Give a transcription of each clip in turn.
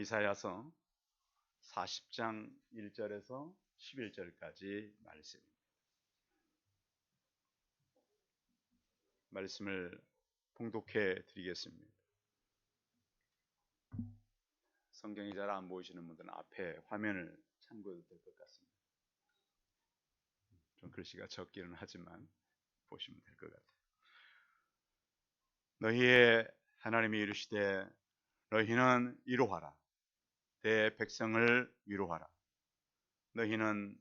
이사야서 40장 1절에서 11절까지 말씀을 봉독해 드리겠습니다. 성경이 잘 안 보이시는 분들은 앞에 화면을 참고해도 될 것 같습니다. 좀 글씨가 적기는 하지만 보시면 될 것 같아요. 너희의 하나님이 이르시되 너희는 이로하라. 내 백성을 위로하라. 너희는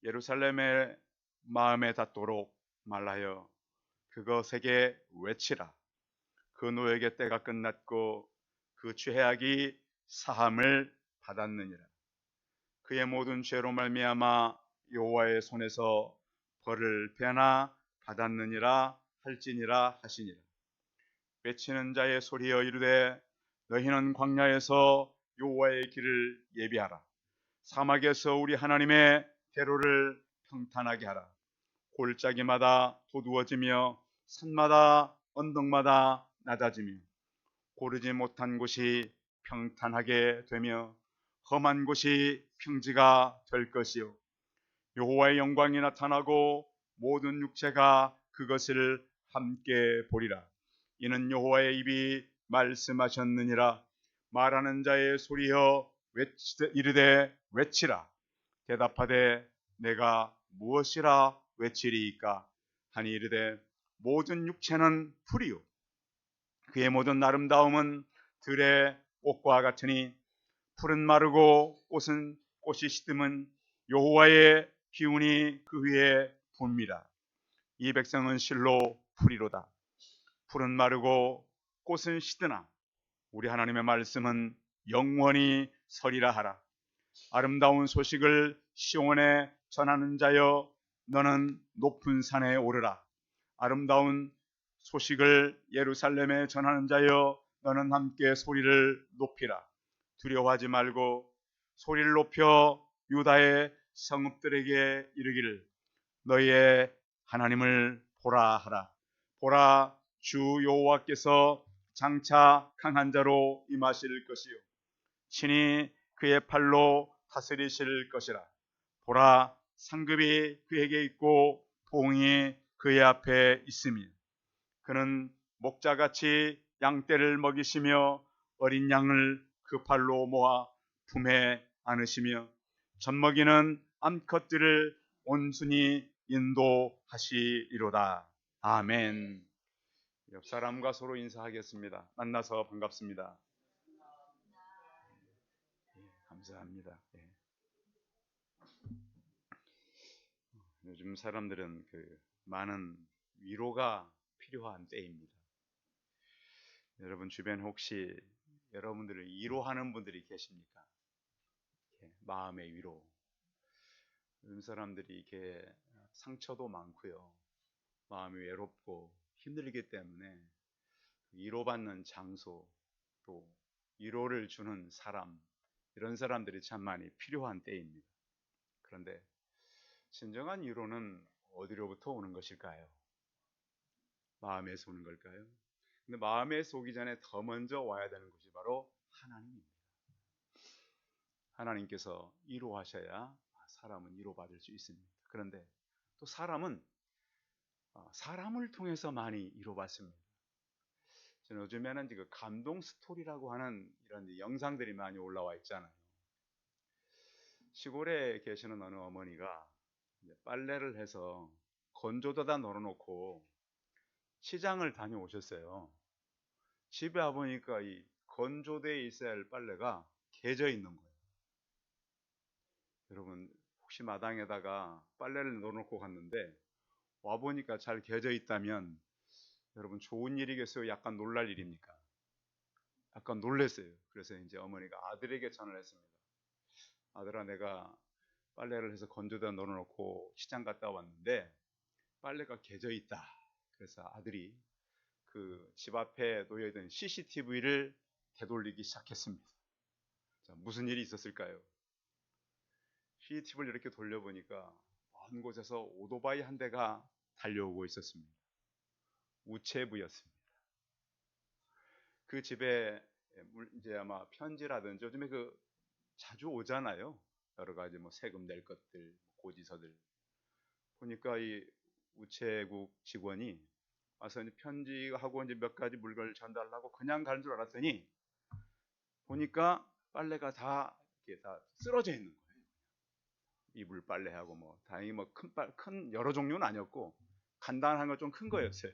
예루살렘의 마음에 닿도록 말하여 그것에게 외치라. 그 노예의 때가 끝났고 그 죄악이 사함을 받았느니라. 그의 모든 죄로 말미암아 여호와의 손에서 벌을 배나 받았느니라 할지니라 하시니라. 외치는 자의 소리여 이르되 너희는 광야에서 여호와의 길을 예비하라. 사막에서 우리 하나님의 대로를 평탄하게 하라. 골짜기마다 도두어지며 산마다 언덕마다 낮아지며 고르지 못한 곳이 평탄하게 되며 험한 곳이 평지가 될 것이요 여호와의 영광이 나타나고 모든 육체가 그것을 함께 보리라. 이는 여호와의 입이 말씀하셨느니라. 말하는 자의 소리여 이르되 외치라. 대답하되 내가 무엇이라 외치리이까 하니 이르되 모든 육체는 풀이요 그의 모든 아름다움은 들의 꽃과 같으니 풀은 마르고 꽃이 시듬은 여호와의 기운이 그 위에 붑니다. 이 백성은 실로 풀이로다. 풀은 마르고 꽃은 시드나 우리 하나님의 말씀은 영원히 서리라 하라. 아름다운 소식을 시온에 전하는 자여 너는 높은 산에 오르라. 아름다운 소식을 예루살렘에 전하는 자여 너는 함께 소리를 높이라. 두려워하지 말고 소리를 높여 유다의 성읍들에게 이르기를 너희의 하나님을 보라 하라. 보라, 주 여호와께서 장차 강한 자로 임하실 것이요 친히 그의 팔로 다스리실 것이라. 보라, 상급이 그에게 있고 보응이 그의 앞에 있으며 그는 목자같이 양떼를 먹이시며 어린 양을 그 팔로 모아 품에 안으시며 젖먹이는 암컷들을 온순히 인도하시리로다. 아멘. 옆 사람과 서로 인사하겠습니다. 만나서 반갑습니다. 감사합니다. 요즘 사람들은 많은 위로가 필요한 때입니다. 여러분 주변 혹시 여러분들을 위로하는 분들이 계십니까? 마음의 위로. 요즘 사람들이 이렇게 상처도 많고요, 마음이 외롭고 힘들기 때문에 위로받는 장소, 또 위로를 주는 사람, 이런 사람들이 참 많이 필요한 때입니다. 그런데 진정한 위로는 어디로부터 오는 것일까요? 마음에서 오는 걸까요? 근데 마음에서 오기 전에 더 먼저 와야 되는 것이 바로 하나님입니다. 하나님께서 위로하셔야 사람은 위로받을 수 있습니다. 그런데 또 사람은 사람을 통해서 많이 위로받습니다. 저는 요즘에는 감동 스토리라고 하는 이런 영상들이 많이 올라와 있잖아요. 시골에 계시는 어느 어머니가 빨래를 해서 건조대다 널어놓고 시장을 다녀오셨어요. 집에 와보니까 이 건조대에 있어야 할 빨래가 개져 있는 거예요. 여러분 혹시 마당에다가 빨래를 넣어놓고 갔는데 와보니까 잘 개져 있다면 여러분 좋은 일이겠어요? 약간 놀랄 일입니까? 약간 놀랐어요. 그래서 이제 어머니가 아들에게 전화를 했습니다. 아들아, 내가 빨래를 해서 건조대에 넣어놓고 시장 갔다 왔는데 빨래가 개져 있다. 그래서 아들이 그 집 앞에 놓여있던 CCTV를 되돌리기 시작했습니다. 자, 무슨 일이 있었을까요? CCTV를 이렇게 돌려보니까 먼 곳에서 오토바이 한 대가 달려오고 있었습니다. 우체부였습니다. 그 집에 이제 아마 편지라든지 요즘에 그 자주 오잖아요. 여러 가지 뭐 세금 낼 것들, 고지서들. 보니까 이 우체국 직원이 와서 이제 편지하고 이제 몇 가지 물건을 전달하고 그냥 가는 줄 알았더니 보니까 빨래가 다 이렇게 다 쓰러져 있는 거예요. 이불 빨래하고 뭐 다행히 뭐 큰 여러 종류는 아니었고 간단한 거 좀 큰 거였어요.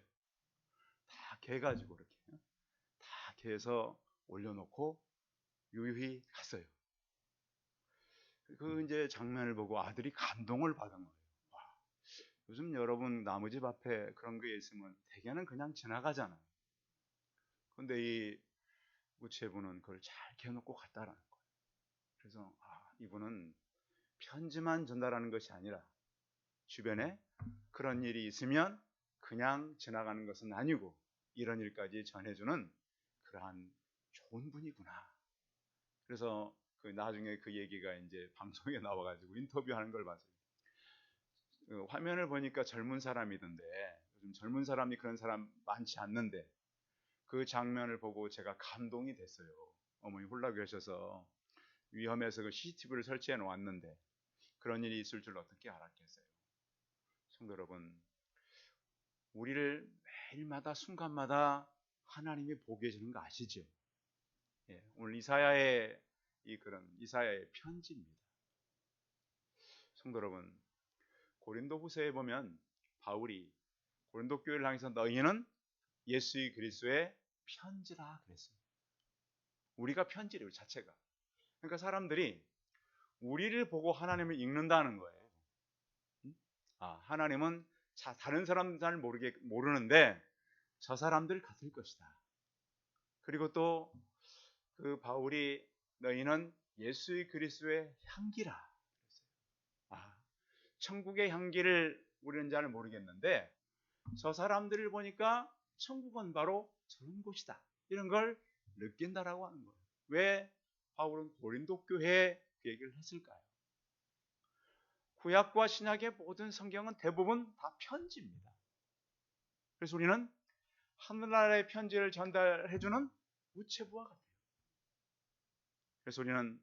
다 개가지고 이렇게 다 개서 올려놓고 유유히 갔어요. 그 이제 장면을 보고 아들이 감동을 받은 거예요. 와, 요즘 여러분 나무집 앞에 그런 게 있으면 대개는 그냥 지나가잖아요. 근데 이 우체부는 그걸 잘 개놓고 갔다라는 거예요. 그래서 이분은 편지만 전달하는 것이 아니라 주변에 그런 일이 있으면 그냥 지나가는 것은 아니고 이런 일까지 전해주는 그러한 좋은 분이구나. 그래서 나중에 그 얘기가 이제 방송에 나와가지고 인터뷰하는 걸 봤어요. 화면을 보니까 젊은 사람이던데 요즘 젊은 사람이 그런 사람 많지 않는데 그 장면을 보고 제가 감동이 됐어요. 어머니 홀라 계셔서 위험해서 그 CCTV를 설치해 놓았는데 그런 일이 있을 줄 어떻게 알았겠어요. 성도 여러분, 우리를 매일마다 순간마다 하나님이 보고 계시는 거 아시죠? 예, 오늘 이사야의 그런 이사야의 편지입니다. 성도 여러분, 고린도후서에 보면 바울이 고린도 교회를 향해서 너희는 예수 그리스도의 편지라 그랬습니다. 우리가 편지래요, 자체가. 그러니까 사람들이 우리를 보고 하나님을 읽는다는 거예요. 하나님은 다른 사람 잘 모르는데 저 사람들 같을 것이다. 그리고 또 그 바울이 너희는 예수 그리스도의 향기라. 천국의 향기를 우리는 잘 모르겠는데 저 사람들을 보니까 천국은 바로 저런 곳이다. 이런 걸 느낀다라고 하는 거예요. 왜 바울은 고린도 교회에 그 얘기를 했을까요? 구약과 신약의 모든 성경은 대부분 다 편지입니다. 그래서 우리는 하늘나라의 편지를 전달해주는 우체부와 같아요. 그래서 우리는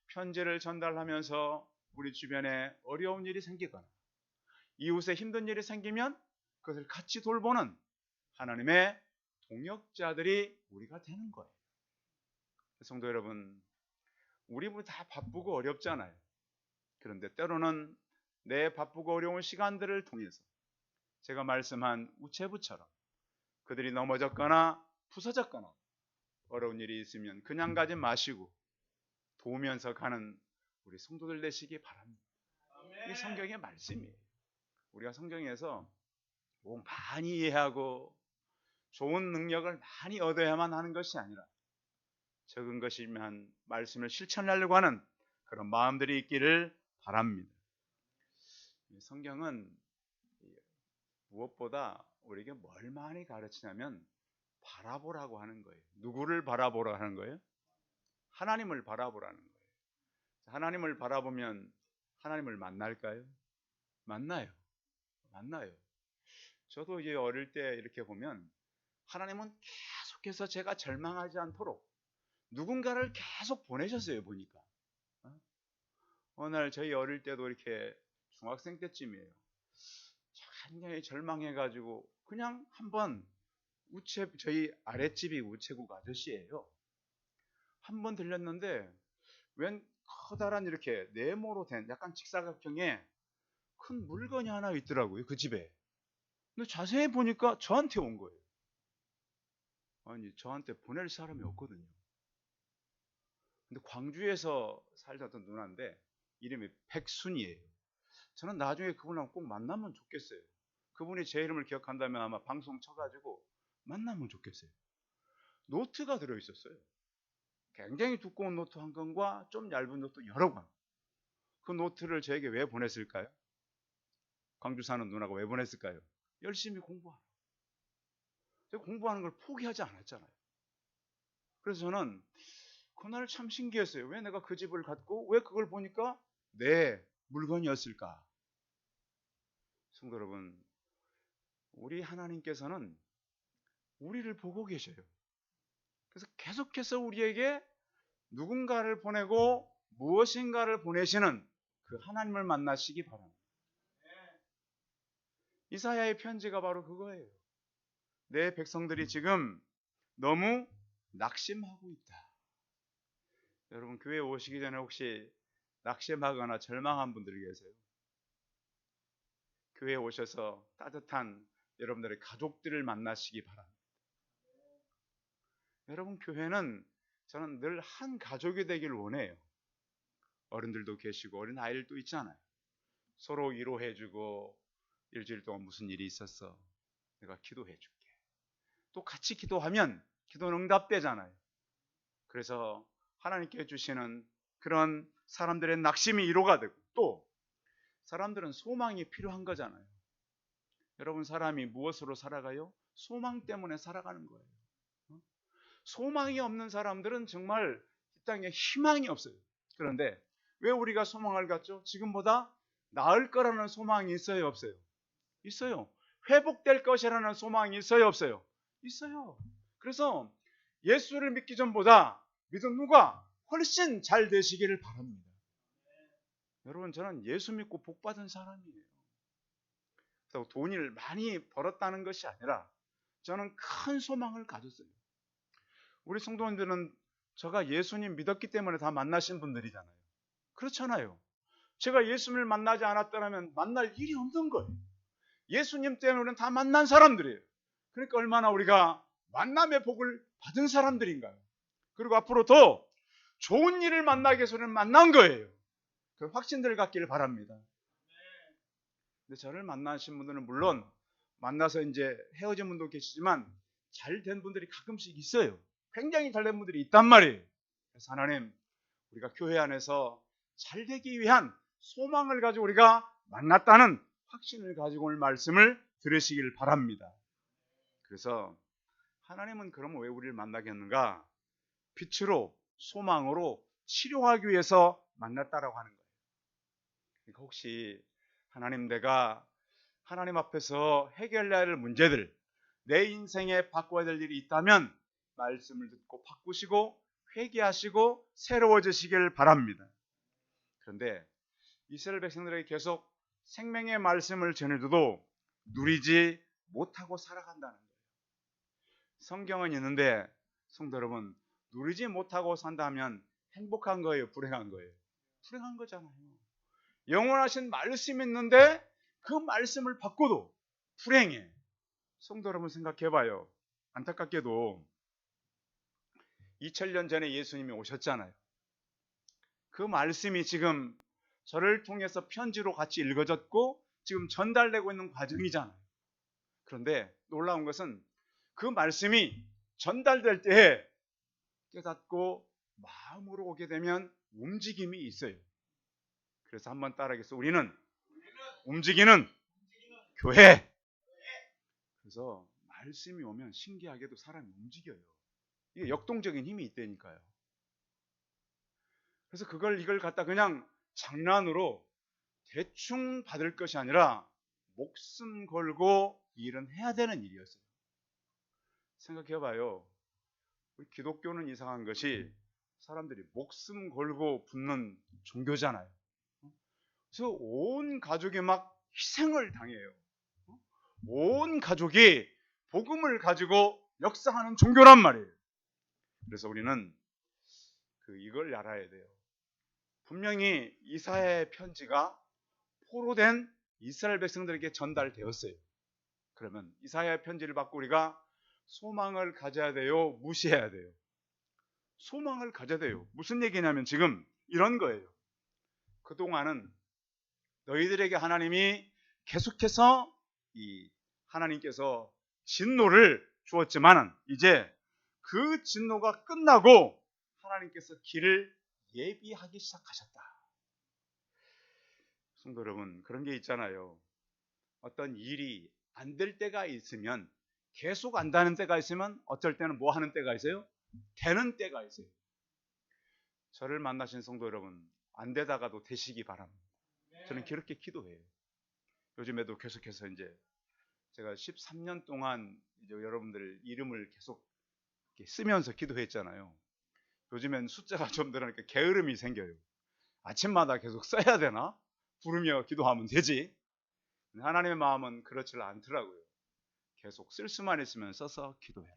편지를 전달하면서 우리 주변에 어려운 일이 생기거나 이웃에 힘든 일이 생기면 그것을 같이 돌보는 하나님의 동역자들이 우리가 되는 거예요. 성도 여러분, 우리 다 바쁘고 어렵잖아요. 그런데 때로는 내 바쁘고 어려운 시간들을 통해서 제가 말씀한 우체부처럼 그들이 넘어졌거나 부서졌거나 어려운 일이 있으면 그냥 가지 마시고 도우면서 가는 우리 성도들 되시기 바랍니다. 이 성경의 말씀이에요. 우리가 성경에서 뭐 많이 이해하고 좋은 능력을 많이 얻어야만 하는 것이 아니라 적은 것이면 말씀을 실천하려고 하는 그런 마음들이 있기를 바랍니다. 성경은 무엇보다 우리에게 뭘 많이 가르치냐면 바라보라고 하는 거예요. 누구를 바라보라 하는 거예요? 하나님을 바라보라는 거예요. 하나님을 바라보면 하나님을 만날까요? 만나요. 저도 이제 어릴 때 이렇게 보면 하나님은 계속해서 제가 절망하지 않도록 누군가를 계속 보내셨어요. 보니까 어느 날 저희 어릴 때도 이렇게 중학생 때쯤이에요. 굉장히 절망해가지고 그냥 한번 저희 아랫집이 우체국 아저씨예요. 한번 들렸는데 웬 커다란 이렇게 네모로 된 약간 직사각형의 큰 물건이 하나 있더라고요. 그 집에. 근데 자세히 보니까 저한테 온 거예요. 아니 저한테 보낼 사람이 없거든요. 근데 광주에서 살던 누나인데 이름이 백순이에요. 저는 나중에 그분하고 꼭 만나면 좋겠어요. 그분이 제 이름을 기억한다면 아마 방송 쳐가지고 만나면 좋겠어요. 노트가 들어있었어요. 굉장히 두꺼운 노트 한 권과 좀 얇은 노트 여러 권. 그 노트를 저에게 왜 보냈을까요? 광주 사는 누나가 왜 보냈을까요? 열심히 공부하라. 제가 공부하는 걸 포기하지 않았잖아요. 그래서 저는 그날 참 신기했어요. 왜 내가 그 집을 갔고 왜 그걸 보니까 내 물건이었을까? 성도 여러분, 우리 하나님께서는 우리를 보고 계셔요. 그래서 계속해서 우리에게 누군가를 보내고 무엇인가를 보내시는 그 하나님을 만나시기 바랍니다. 이사야의 편지가 바로 그거예요. 내 백성들이 지금 너무 낙심하고 있다. 여러분, 교회에 오시기 전에 혹시 낙심하거나 절망한 분들이 계세요? 교회에 오셔서 따뜻한 여러분들의 가족들을 만나시기 바랍니다. 여러분, 교회는 저는 늘 한 가족이 되길 원해요. 어른들도 계시고 어린 아이들도 있잖아요. 서로 위로해주고, 일주일 동안 무슨 일이 있었어? 내가 기도해줄게. 또 같이 기도하면 기도는 응답되잖아요. 그래서 하나님께 주시는 그런 사람들의 낙심이 위로가 되고, 또 사람들은 소망이 필요한 거잖아요. 여러분, 사람이 무엇으로 살아가요? 소망 때문에 살아가는 거예요. 소망이 없는 사람들은 정말 이 땅에 희망이 없어요. 그런데 왜 우리가 소망을 갖죠? 지금보다 나을 거라는 소망이 있어요, 없어요? 있어요. 회복될 것이라는 소망이 있어요, 없어요? 있어요. 그래서 예수를 믿기 전보다 믿은 누가 훨씬 잘 되시기를 바랍니다. 여러분, 저는 예수 믿고 복 받은 사람이에요. 그래서 돈을 많이 벌었다는 것이 아니라 저는 큰 소망을 가졌어요. 우리 성도님들은 제가 예수님 믿었기 때문에 다 만나신 분들이잖아요. 그렇잖아요. 제가 예수님을 만나지 않았더라면 만날 일이 없는 거예요. 예수님 때문에 다 만난 사람들이에요. 그러니까 얼마나 우리가 만남의 복을 받은 사람들인가요? 그리고 앞으로 더 좋은 일을 만나기 위해서는 만난 거예요. 그 확신들 갖기를 바랍니다. 근데 저를 만나신 분들은 물론 만나서 이제 헤어진 분도 계시지만 잘 된 분들이 가끔씩 있어요. 굉장히 잘 된 분들이 있단 말이에요. 그래서 하나님, 우리가 교회 안에서 잘 되기 위한 소망을 가지고 우리가 만났다는 확신을 가지고 오늘 말씀을 들으시길 바랍니다. 그래서 하나님은 그럼 왜 우리를 만나겠는가? 빛으로, 소망으로 치료하기 위해서 만났다라고 하는 거예요. 그러니까 혹시 하나님, 내가 하나님 앞에서 해결해야 할 문제들, 내 인생에 바꿔야 될 일이 있다면 말씀을 듣고 바꾸시고 회개하시고 새로워지시길 바랍니다. 그런데 이스라엘 백성들에게 계속 생명의 말씀을 전해줘도 누리지 못하고 살아간다는 거예요. 성경은 있는데 성도 여러분, 누리지 못하고 산다면 행복한 거예요, 불행한 거예요? 불행한 거잖아요. 영원하신 말씀이 있는데 그 말씀을 바꿔도 불행해. 성도 여러분, 생각해봐요. 안타깝게도 2000년 전에 예수님이 오셨잖아요. 그 말씀이 지금 저를 통해서 편지로 같이 읽어졌고 지금 전달되고 있는 과정이잖아요. 그런데 놀라운 것은 그 말씀이 전달될 때에 깨닫고 마음으로 오게 되면 움직임이 있어요. 그래서 한번 따라하겠습니다. 우리는 움직이는 교회. 그래서 말씀이 오면 신기하게도 사람이 움직여요. 이게 역동적인 힘이 있다니까요. 그래서 이걸 갖다 그냥 장난으로 대충 받을 것이 아니라 목숨 걸고 일은 해야 되는 일이었어요. 생각해봐요. 우리 기독교는 이상한 것이 사람들이 목숨 걸고 붙는 종교잖아요. 그래서 온 가족이 막 희생을 당해요. 온 가족이 복음을 가지고 역사하는 종교란 말이에요. 그래서 우리는 이걸 알아야 돼요. 분명히 이사야의 편지가 포로된 이스라엘 백성들에게 전달되었어요. 그러면 이사야의 편지를 받고 우리가 소망을 가져야 돼요? 무시해야 돼요? 소망을 가져야 돼요. 무슨 얘기냐면 지금 이런 거예요. 그동안은 너희들에게 하나님이 계속해서 하나님께서 진노를 주었지만 이제 그 진노가 끝나고 하나님께서 길을 예비하기 시작하셨다. 성도 여러분, 그런 게 있잖아요. 어떤 일이 안 될 때가 있으면, 계속 안 되는 때가 있으면 어쩔 때는 뭐 하는 때가 있어요? 되는 때가 있어요. 저를 만나신 성도 여러분, 안 되다가도 되시기 바랍니다. 저는 그렇게 기도해요. 요즘에도 계속해서 이제 제가 13년 동안 이제 여러분들 이름을 계속 쓰면서 기도했잖아요. 요즘엔 숫자가 좀 늘어나니까 게으름이 생겨요. 아침마다 계속 써야 되나? 부르며 기도하면 되지. 하나님의 마음은 그렇지 않더라고요. 계속 쓸 수만 있으면 써서 기도해라.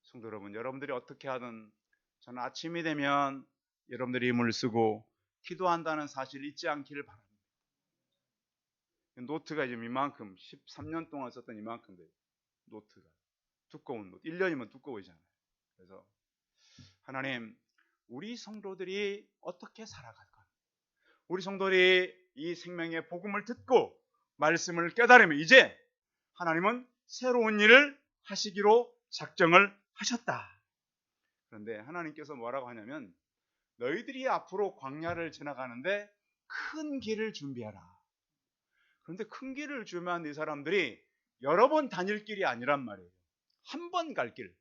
성도 여러분, 여러분들이 어떻게 하든 저는 아침이 되면 여러분들이 힘을 쓰고 기도한다는 사실 잊지 않기를 바랍니다. 노트가 지금 이만큼 13년 동안 썼던 이만큼 돼요. 노트가 두꺼운 노트 1년이면 두꺼워지잖아요. 그래서 하나님, 우리 성도들이 어떻게 살아갈까? 우리 성도들이 이 생명의 복음을 듣고 말씀을 깨달으면 이제 하나님은 새로운 일을 하시기로 작정을 하셨다. 그런데 하나님께서 뭐라고 하냐면 너희들이 앞으로 광야를 지나가는데 큰 길을 준비하라. 그런데 큰 길을 주면 이 사람들이 여러 번 다닐 길이 아니란 말이에요. 한 번 갈 길.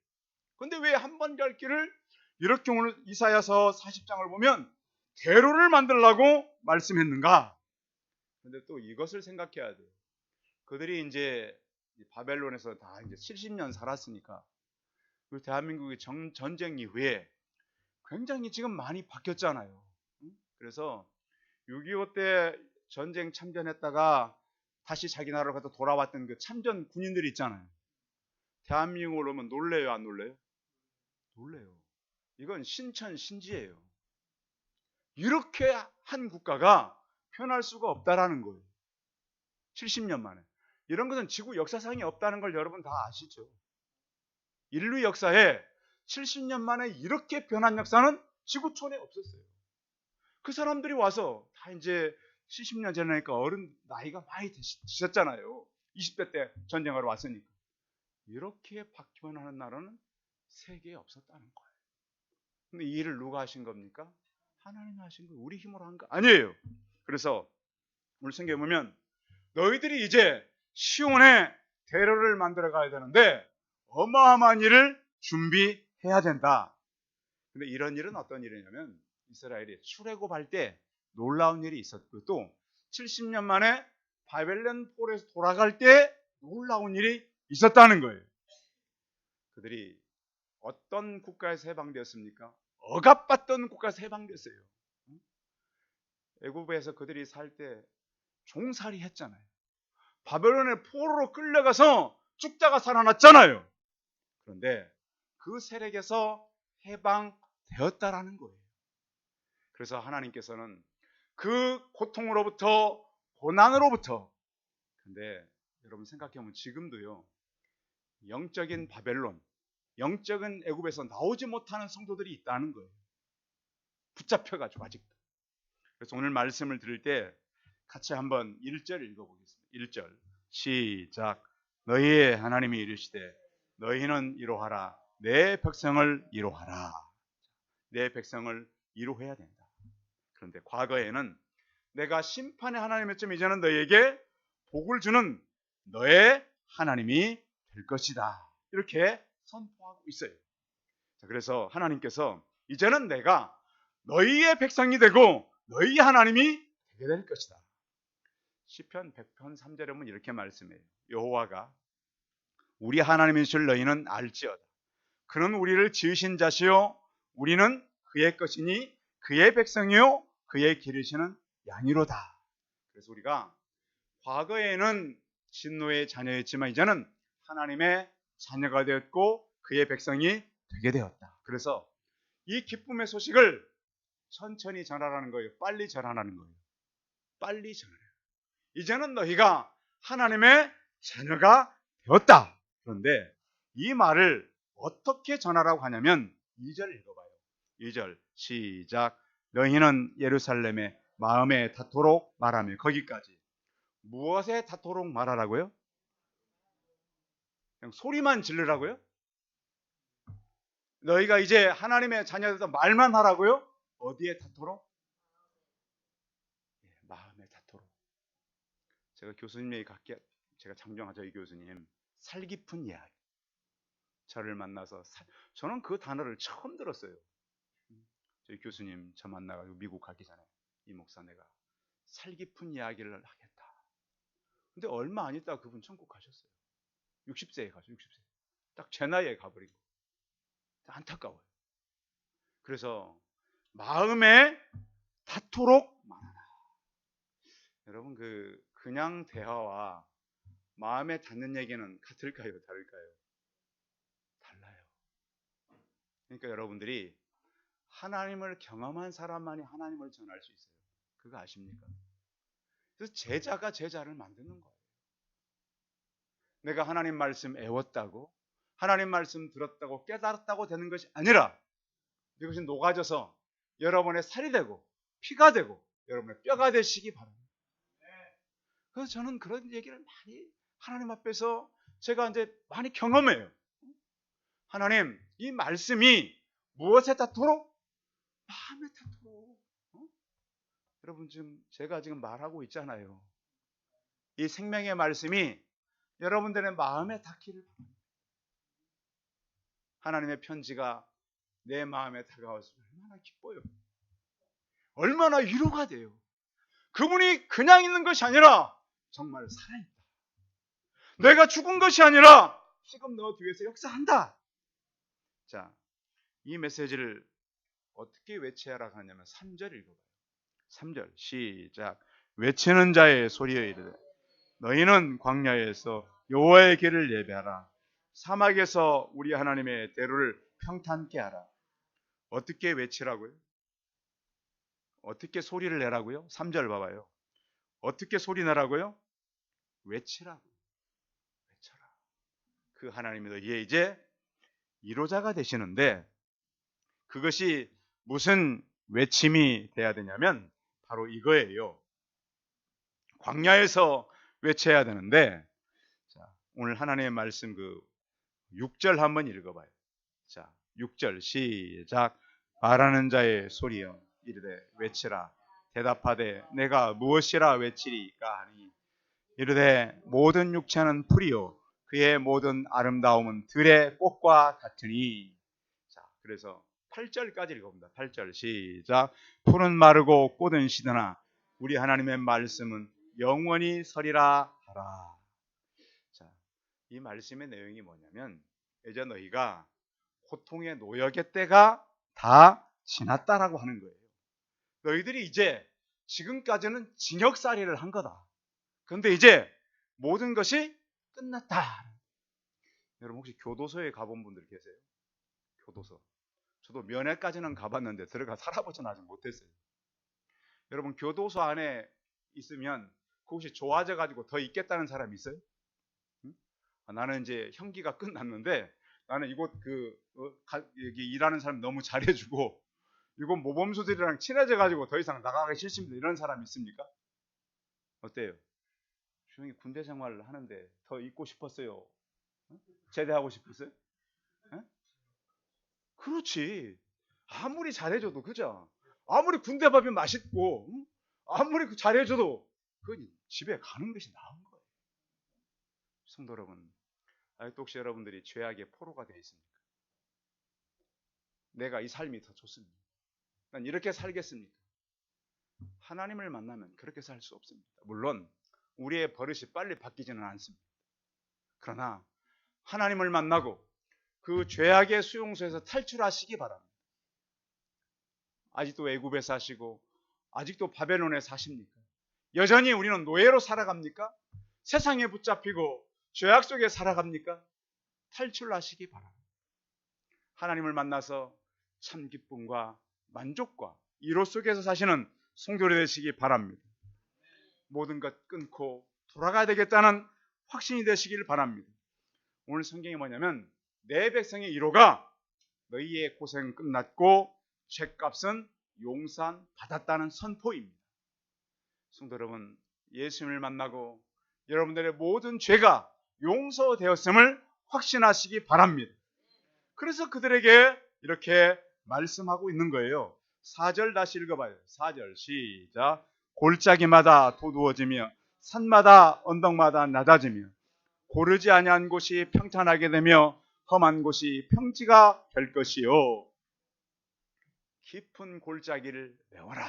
그런데 왜 한 번 갈 길을 이렇게 오늘 이사야서 40장을 보면 대로를 만들라고 말씀했는가? 그런데 또 이것을 생각해야 돼요. 그들이 이제 바벨론에서 다 이제 70년 살았으니까 그 대한민국의 전쟁 이후에 굉장히 지금 많이 바뀌었잖아요. 그래서 6.25 때 전쟁 참전했다가 다시 자기 나라로 가서 돌아왔던 그 참전 군인들이 있잖아요. 대한민국으로 오면 놀래요, 안 놀래요? 놀래요. 이건 신천신지예요. 이렇게 한 국가가 변할 수가 없다라는 거예요. 70년 만에. 이런 것은 지구 역사상에 없다는 걸 여러분 다 아시죠? 인류 역사에 70년 만에 이렇게 변한 역사는 지구촌에 없었어요. 그 사람들이 와서 다 이제 70년 지나니까 어른 나이가 많이 드셨잖아요. 20대 때 전쟁하러 왔으니까. 이렇게 바뀌어나는 나라는 세계에 없었다는 거예요. 근데 이 일을 누가 하신 겁니까? 하나님이 하신 거예요. 우리 힘으로 한 거 아니에요. 그래서 오늘 성경에 보면 너희들이 이제 시온에 대로를 만들어 가야 되는데 어마어마한 일을 준비해야 된다. 근데 이런 일은 어떤 일이냐면 이스라엘이 출애굽할 때 놀라운 일이 있었고 또 70년 만에 바벨론 폴에서 돌아갈 때 놀라운 일이 있었다는 거예요. 그들이 어떤 국가에서 해방되었습니까? 억압받던 국가에서 해방됐어요. 애굽에서 그들이 살 때 종살이 했잖아요. 바벨론의 포로로 끌려가서 죽다가 살아났잖아요. 그런데 그 세력에서 해방되었다라는 거예요. 그래서 하나님께서는 그 고통으로부터 고난으로부터 근데 여러분 생각해보면 지금도요 영적인 바벨론 영적인 애굽에서 나오지 못하는 성도들이 있다는 거예요. 붙잡혀가지고 아직도. 그래서 오늘 말씀을 들을 때 같이 한번 1절 읽어보겠습니다. 1절 시작. 너희의 하나님이 이르시되 너희는 이로하라 내 백성을 이로하라. 내 백성을 이로해야 된다. 그런데 과거에는 내가 심판의 하나님이었지만 이제는 너희에게 복을 주는 너의 하나님이 될 것이다. 이렇게 선포하고 있어요. 그래서 하나님께서 이제는 내가 너희의 백성이 되고 너희 하나님이 되게 될 것이다. 시편 100편 3절에 보면 이렇게 말씀해요. 여호와가 우리 하나님인 줄 너희는 알지어다. 그는 우리를 지으신 자시요 우리는 그의 것이니 그의 백성이요 그의 기르시는 양이로다. 그래서 우리가 과거에는 진노의 자녀였지만 이제는 하나님의 자녀가 되었고 그의 백성이 되게 되었다. 그래서 이 기쁨의 소식을 천천히 전하라는 거예요. 빨리 전하라는 거예요. 빨리 전하라. 이제는 너희가 하나님의 자녀가 되었다. 그런데 이 말을 어떻게 전하라고 하냐면 2절 읽어봐요. 2절 시작. 너희는 예루살렘에 마음에 닿도록 말하며 거기까지. 무엇에 닿도록 말하라고요? 그냥 소리만 지르라고요? 너희가 이제 하나님의 자녀에서 말만 하라고요? 어디에 닿도록? 마음에 닿도록. 제가 교수님에게 갈게. 제가 장정하 저희 교수님 살 깊은 이야기. 저를 만나서 저는 그 단어를 처음 들었어요. 저희 교수님 저 만나가지고 미국 가기 전에 이 목사 내가 살 깊은 이야기를 하겠다. 근데 얼마 안 있다가 그분 천국 가셨어요. 60세에 가죠. 60세. 딱 제 나이에 가버리고. 안타까워요. 그래서 마음에 닿도록 말하라. 여러분 그냥 대화와 마음에 닿는 얘기는 같을까요? 다를까요? 달라요. 그러니까 여러분들이 하나님을 경험한 사람만이 하나님을 전할 수 있어요. 그거 아십니까? 그래서 제자가 제자를 만드는 거예요. 내가 하나님 말씀 애웠다고, 하나님 말씀 들었다고 깨달았다고 되는 것이 아니라 이것이 녹아져서 여러분의 살이 되고 피가 되고 여러분의 뼈가 되시기 바랍니다. 그래서 저는 그런 얘기를 많이 하나님 앞에서 제가 이제 많이 경험해요. 하나님, 이 말씀이 무엇에 닿도록? 마음에 닿도록. 여러분 제가 지금 말하고 있잖아요. 이 생명의 말씀이 여러분들의 마음에 닿기를 바랍니다. 하나님의 편지가 내 마음에 다가와서 얼마나 기뻐요. 얼마나 위로가 돼요. 그분이 그냥 있는 것이 아니라 정말 살아있다. 내가 죽은 것이 아니라 지금 너 뒤에서 역사한다. 자, 이 메시지를 어떻게 외쳐야 하냐면 3절 읽어봐요. 3절 시작. 외치는 자의 소리여 이르되 너희는 광야에서 여호와의 길을 예배하라. 사막에서 우리 하나님의 대로를 평탄케 하라. 어떻게 외치라고요? 어떻게 소리를 내라고요? 3절 봐봐요. 어떻게 소리 내라고요? 외치라고. 외쳐라. 그 하나님이 너희의 이제 이로자가 되시는데 그것이 무슨 외침이 돼야 되냐면 바로 이거예요. 광야에서 외쳐야 되는데 자, 오늘 하나님의 말씀 6절 한번 읽어봐요. 자, 6절 시작. 말하는 자의 소리여 이르되 외치라. 대답하되 내가 무엇이라 외치리까 하니 이르되 모든 육체는 풀이요 그의 모든 아름다움은 들의 꽃과 같으니. 자, 그래서 8절까지 읽어봅니다. 8절 시작. 풀은 마르고 꽃은 시드나 우리 하나님의 말씀은 영원히 서리라 하라. 자, 이 말씀의 내용이 뭐냐면 이제 너희가 고통의 노역의 때가 다 지났다라고 하는 거예요. 너희들이 이제 지금까지는 징역살이를 한 거다. 그런데 이제 모든 것이 끝났다. 여러분 혹시 교도소에 가본 분들 계세요? 교도소. 저도 면회까지는 가봤는데 들어가 살아보지는 아직 못했어요. 여러분 교도소 안에 있으면 혹시 좋아져 가지고 더 있겠다는 사람 있어요? 응? 나는 이제 형기가 끝났는데 나는 이곳 여기 일하는 사람 너무 잘해주고 이곳 모범수들이랑 친해져 가지고 더 이상 나가기 싫습니다. 이런 사람 있습니까? 어때요? 조용히 군대 생활을 하는데 더 있고 싶었어요? 응? 제대하고 싶었어요? 응? 그렇지. 아무리 잘해줘도 그죠? 아무리 군대 밥이 맛있고 응? 아무리 잘해줘도 그건 집에 가는 것이 나은 거예요. 성도 여러분, 아직도 혹시 여러분들이 죄악의 포로가 되어 있습니까? 내가 이 삶이 더 좋습니다. 난 이렇게 살겠습니까? 하나님을 만나면 그렇게 살 수 없습니다. 물론 우리의 버릇이 빨리 바뀌지는 않습니다. 그러나 하나님을 만나고 그 죄악의 수용소에서 탈출하시기 바랍니다. 아직도 애굽에 사시고 아직도 바벨론에 사십니까? 여전히 우리는 노예로 살아갑니까? 세상에 붙잡히고 죄악 속에 살아갑니까? 탈출하시기 바랍니다. 하나님을 만나서 참 기쁨과 만족과 이로 속에서 사시는 성도들이 되시기 바랍니다. 모든 것 끊고 돌아가야 되겠다는 확신이 되시길 바랍니다. 오늘 성경이 뭐냐면 내 백성의 이로가 너희의 고생 끝났고 죄값은 용산 받았다는 선포입니다. 성도 여러분, 예수님을 만나고 여러분들의 모든 죄가 용서되었음을 확신하시기 바랍니다. 그래서 그들에게 이렇게 말씀하고 있는 거예요. 4절 다시 읽어봐요. 4절 시작. 골짜기마다 도두어지며 산마다 언덕마다 낮아지며 고르지 아니한 곳이 평탄하게 되며 험한 곳이 평지가 될 것이요. 깊은 골짜기를 메워라.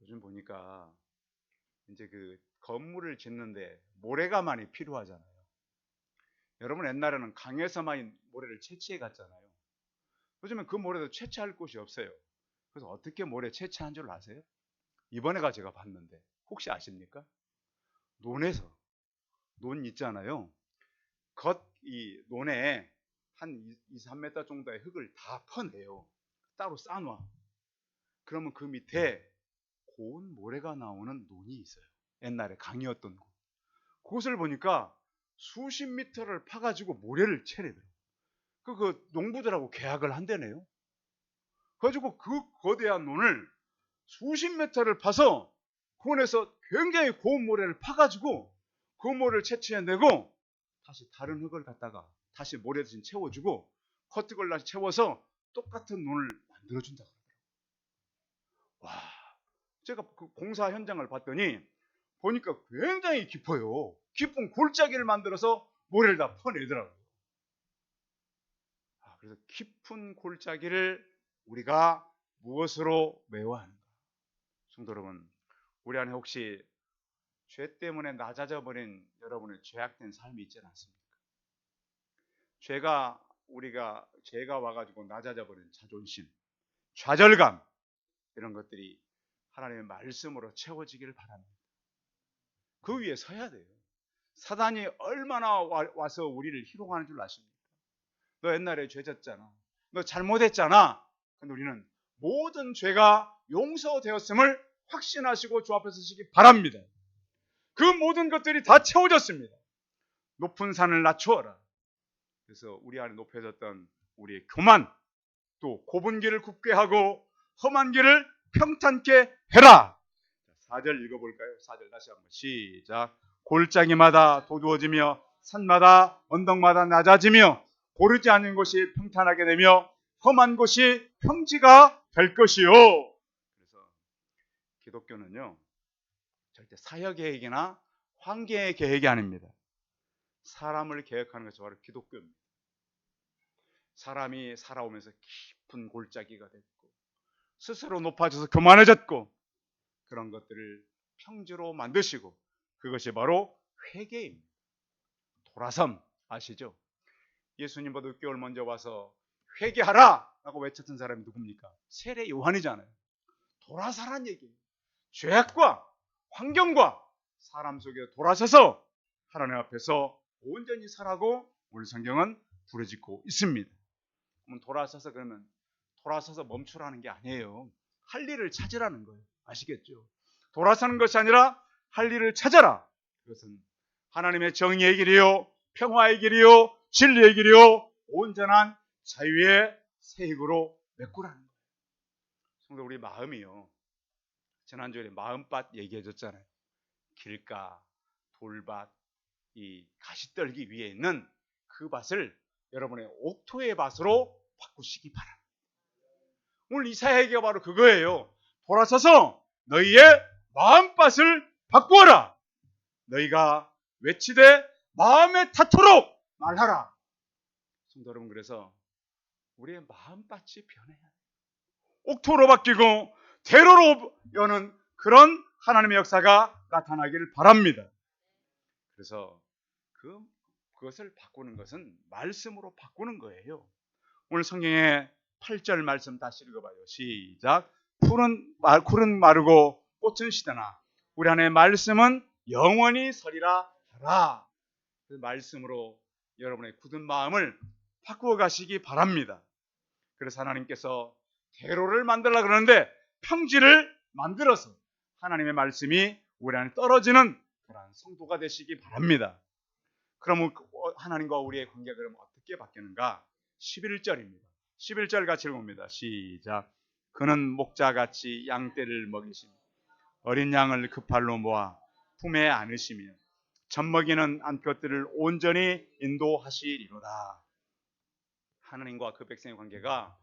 요즘 보니까 이제 건물을 짓는데 모래가 많이 필요하잖아요. 여러분 옛날에는 강에서만 모래를 채취해 갔잖아요. 요즘엔 그 모래도 채취할 곳이 없어요. 그래서 어떻게 모래 채취한 줄 아세요? 이번에가 제가 봤는데 혹시 아십니까? 논에서, 논 있잖아요. 이 논에 한 2, 3m 정도의 흙을 다 퍼내요. 따로 쌓아놔. 그러면 그 밑에 고운 모래가 나오는 논이 있어요. 옛날에 강이었던 곳. 그곳을 보니까 수십 미터를 파가지고 모래를 채내더라고요. 그 농부들하고 계약을 한대네요. 그래가지고 그 거대한 논을 수십 미터를 파서 그원에서 굉장히 고운 모래를 파가지고 그 모래를 채취해내고 다시 다른 흙을 갖다가 다시 모래 대신 채워주고 커트걸 다시 채워서 똑같은 논을 만들어준다고 하더라고요. 와, 제가 그 공사 현장을 봤더니 보니까 굉장히 깊어요. 깊은 골짜기를 만들어서 모래를 다 퍼내더라고요. 그래서 깊은 골짜기를 우리가 무엇으로 메워야 하는가? 성도 여러분, 우리 안에 혹시 죄 때문에 낮아져 버린 여러분의 죄악된 삶이 있지 않습니까? 죄가 와가지고 낮아져 버린 자존심, 좌절감 이런 것들이 하나님의 말씀으로 채워지기를 바랍니다. 그 위에 서야 돼요. 사단이 얼마나 와서 우리를 희롱하는 줄 아십니까? 너 옛날에 죄 졌잖아. 너 잘못했잖아. 근데 우리는 모든 죄가 용서되었음을 확신하시고 주 앞에 서시기 바랍니다. 그 모든 것들이 다 채워졌습니다. 높은 산을 낮추어라. 그래서 우리 안에 높여졌던 우리의 교만, 또 좁은 길을 굽게 하고 험한 길을 평탄케 해라. 4절 읽어볼까요? 4절 다시 한번 시작. 골짜기마다 도두어지며 산마다 언덕마다 낮아지며 고르지 않은 곳이 평탄하게 되며 험한 곳이 평지가 될 것이요. 그래서 기독교는요, 절대 사역 계획이나 황계의 계획이 아닙니다. 사람을 계획하는 것이 바로 기독교입니다. 사람이 살아오면서 깊은 골짜기가 됐고 스스로 높아져서 교만해졌고 그런 것들을 평지로 만드시고 그것이 바로 회개입니다. 돌아섬 아시죠? 예수님보다 6개월 먼저 와서 회개하라 라고 외쳤던 사람이 누굽니까? 세례 요한이잖아요. 돌아서란 얘기예요. 죄악과 환경과 사람 속에 돌아서서 하나님 앞에서 온전히 살라고 오늘 성경은 부르짖고 있습니다. 그러면 돌아서서 멈추라는 게 아니에요. 할 일을 찾으라는 거예요. 아시겠죠? 돌아서는 것이 아니라 할 일을 찾아라. 그것은 하나님의 정의의 길이요, 평화의 길이요, 진리의 길이요, 온전한 자유의 세익으로 메꾸라는 거예요. 성도 우리 마음이요. 지난주에 마음밭 얘기해 줬잖아요. 길가, 돌밭, 이 가시떨기 위에 있는 그 밭을 여러분의 옥토의 밭으로 바꾸시기 바랍니다. 오늘 이사야 얘기가 바로 그거예요. 돌아서서 너희의 마음밭을 바꾸어라. 너희가 외치되 마음에 닿도록 말하라. 성도 여러분, 그래서 우리의 마음밭이 변해야 해요. 옥토로 바뀌고 대로로 여는 그런 하나님의 역사가 나타나기를 바랍니다. 그래서 그것을 바꾸는 것은 말씀으로 바꾸는 거예요. 오늘 성경의 8절 말씀 다시 읽어봐요. 시작. 풀은 마르고 꽃은 시드나 우리 안에 말씀은 영원히 서리라 하라. 그 말씀으로 여러분의 굳은 마음을 바꾸어 가시기 바랍니다. 그래서 하나님께서 대로를 만들려고 그러는데 평지를 만들어서 하나님의 말씀이 우리 안에 떨어지는 그런 성도가 되시기 바랍니다. 그러면 하나님과 우리의 관계가 그럼 어떻게 바뀌는가? 11절입니다. 11절 같이 읽어봅니다. 시작. 그는 목자같이 양떼를 먹이시며 어린 양을 그 팔로 모아 품에 안으시며 젖먹이는 암컷들을 온전히 인도하시리로다. 하나님과 그 백성의 관계가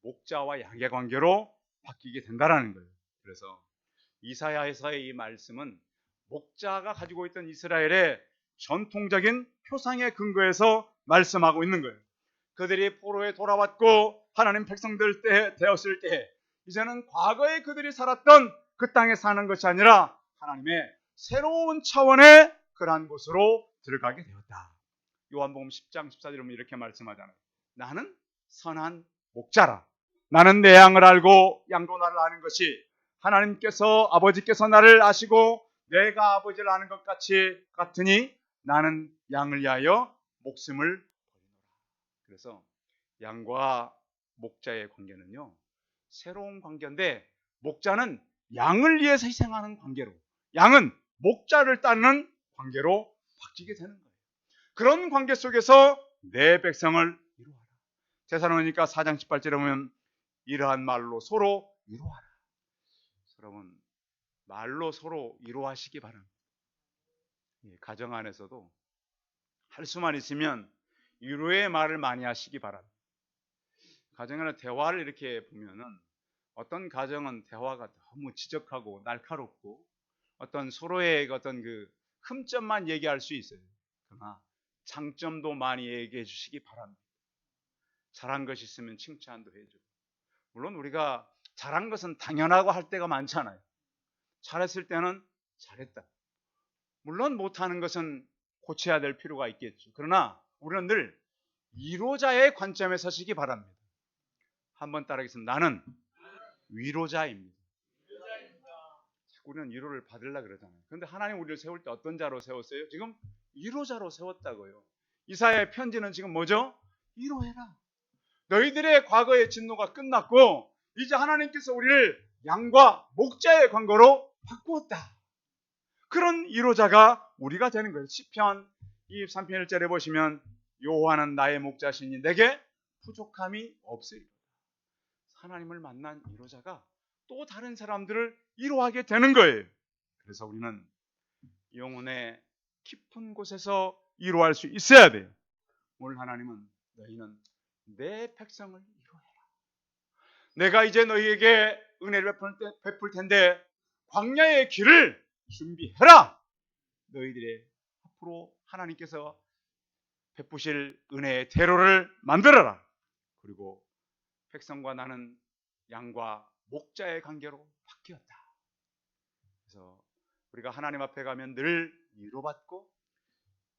목자와 양의 관계로 바뀌게 된다는 거예요. 그래서 이사야에서의 이 말씀은 목자가 가지고 있던 이스라엘의 전통적인 표상의 근거에서 말씀하고 있는 거예요. 그들이 포로에 돌아왔고 하나님 백성들 때 되었을 때 이제는 과거에 그들이 살았던 그 땅에 사는 것이 아니라 하나님의 새로운 차원의 그러한 곳으로 들어가게 되었다. 요한복음 10장 14절에 보면 이렇게 말씀하잖아요. 나는 선한 목자라. 나는 내 양을 알고 양도 나를 아는 것이 하나님께서 아버지께서 나를 아시고 내가 아버지를 아는 것 같으니 나는 양을 위하여 목숨을 버리노라. 그래서 양과 목자의 관계는요, 새로운 관계인데 목자는 양을 위해서 희생하는 관계로, 양은 목자를 따르는 관계로 바뀌게 되는 거예요. 그런 관계 속에서 내 백성을 이루어라. 데살로니가 4장 18절에 보면 이러한 말로 서로 이루어라. 여러분, 말로 서로 이루어하시기 바랍니다. 가정 안에서도 할 수만 있으면 위로의 말을 많이 하시기 바랍니다. 가정 안에 대화를 이렇게 보면은 어떤 가정은 대화가 너무 지적하고 날카롭고 어떤 서로의 어떤 그 흠점만 얘기할 수 있어요. 그러나 장점도 많이 얘기해 주시기 바랍니다. 잘한 것이 있으면 칭찬도 해주고, 물론 우리가 잘한 것은 당연하고 할 때가 많잖아요. 잘했을 때는 잘했다. 물론 못하는 것은 고쳐야 될 필요가 있겠죠. 그러나 우리는 늘 위로자의 관점에 서시기 바랍니다. 한번 따라하겠습니다. 나는 위로자입니다. 우리는 위로를 받으려고 그러잖아요. 그런데 하나님 우리를 세울 때 어떤 자로 세웠어요? 지금 위로자로 세웠다고요. 이사야의 편지는 지금 뭐죠? 위로해라. 너희들의 과거의 진노가 끝났고 이제 하나님께서 우리를 양과 목자의 관계로 바꾸었다. 그런 위로자가 우리가 되는 거예요. 시편 23편 1절에 보시면 여호와는 나의 목자시니 내게 부족함이 없으리로다. 하나님을 만난 위로자가 또 다른 사람들을 위로하게 되는 거예요. 그래서 우리는 영혼의 깊은 곳에서 위로할 수 있어야 돼요. 오늘 하나님은 너희는 내 백성을 위로해라. 내가 이제 너희에게 은혜를 베풀 텐데 광야의 길을 준비해라. 너희들의 앞으로 하나님께서 베푸실 은혜의 대로를 만들어라. 그리고 백성과 나는 양과 목자의 관계로 바뀌었다. 그래서 우리가 하나님 앞에 가면 늘 위로받고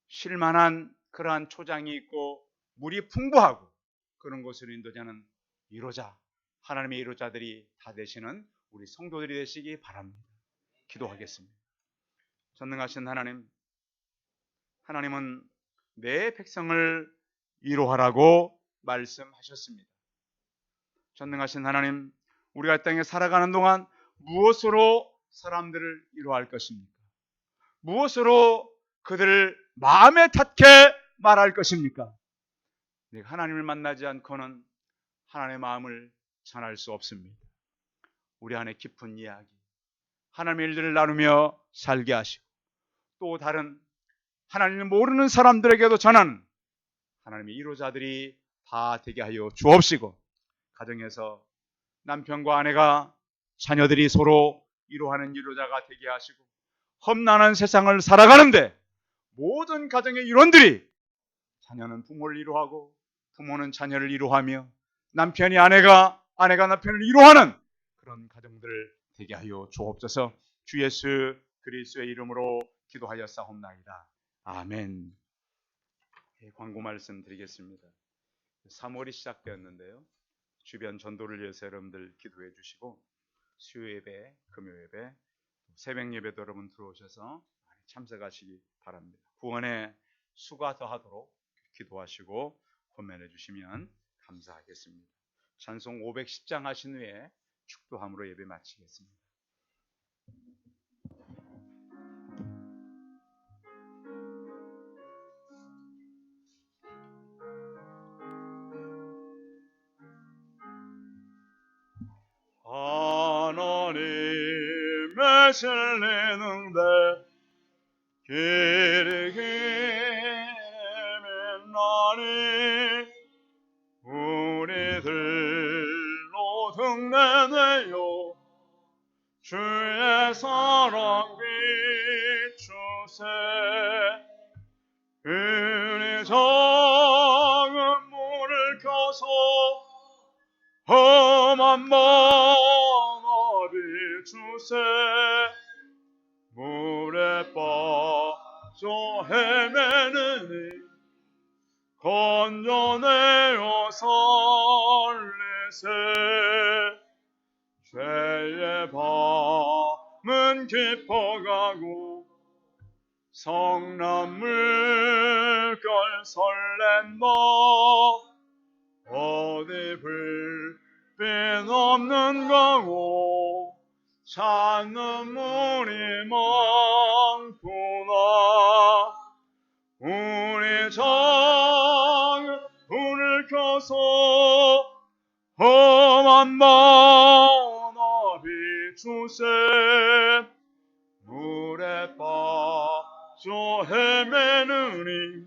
쉴만한 그러한 초장이 있고 물이 풍부하고 그런 곳으로 인도자는 위로자, 하나님의 위로자들이 다 되시는 우리 성도들이 되시기 바랍니다. 기도하겠습니다. 전능하신 하나님, 하나님은 내 백성을 위로하라고 말씀하셨습니다. 전능하신 하나님, 우리가 이 땅에 살아가는 동안 무엇으로 사람들을 위로할 것입니까? 무엇으로 그들을 마음에 닿게 말할 것입니까? 내가 하나님을 만나지 않고는 하나님의 마음을 전할 수 없습니다. 우리 안에 깊은 이야기, 하나님의 일들을 나누며 살게 하시고 또 다른 하나님을 모르는 사람들에게도 전하는 하나님의 위로자들이 다 되게 하여 주옵시고, 가정에서 남편과 아내가 자녀들이 서로 위로하는 위로자가 되게 하시고, 험난한 세상을 살아가는데 모든 가정의 일원들이 자녀는 부모를 위로하고 부모는 자녀를 위로하며 남편이 아내가 남편을 위로하는 그런 가정들 되게 하여 주옵소서. 주 예수 그리스도의 이름으로 기도하여 싸움나이다. 아멘. 광고 말씀 드리겠습니다. 3월이 시작되었는데요. 주변 전도를 위해서 여러분들 기도해 주시고, 수요 예배, 금요 예배, 새벽 예배도 여러분 들어오셔서 참석하시기 바랍니다. 구원에 수가 더하도록 기도하시고 권면해 주시면 감사하겠습니다. 찬송 510장 하신 후에 축도함으로 예배 마치겠습니다. 하나님의 신뢰는데 길이 나니 우리들로 등내내요 주의 사랑 비추세. 은혜 작은 물을 켜서 험한 마음 비추세. 물에 빠져 헤매는 건져내어 설레세 죄의 밤은 깊어가고 성난 물결 설렌다 어디 불빛 없는가고 찬 눈물이 많구나 우리 장 불을 켜서 험한 바다 비추세 물에 빠져 헤매느니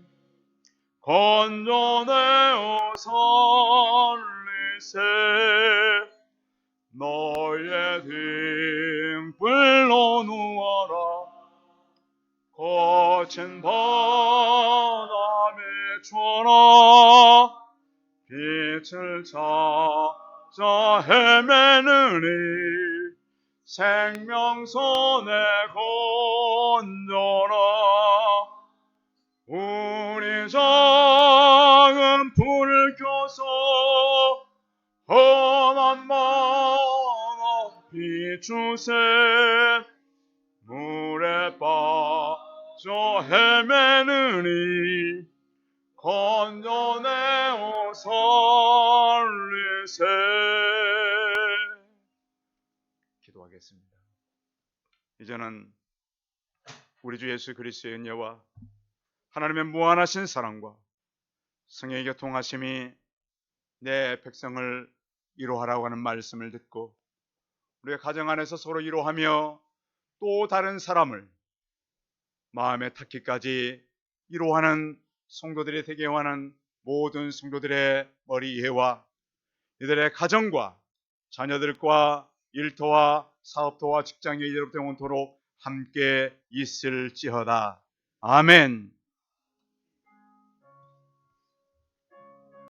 건져내어 살리세 너의 등불로 누워라 거친 바다 비춰라 빛을 찾아 헤매느니 생명선에 건져라 우리 작은 불을 켜서 험한 바다 비추세 물에 빠져 헤매느니 건져내어 살리세. 기도하겠습니다. 이제는 우리 주 예수 그리스도의 은혜와 하나님의 무한하신 사랑과 성령의 교통하심이 내 백성을 위로하라고 하는 말씀을 듣고 우리의 가정 안에서 서로 위로하며 또 다른 사람을 마음에 닿기까지 위로하는 성도들이 되게 원하는 모든 성도들의 머리 위에와 이들의 가정과 자녀들과 일터와 사업터와 직장의 이제로부터 영원토록 함께 있을지어다. 아멘.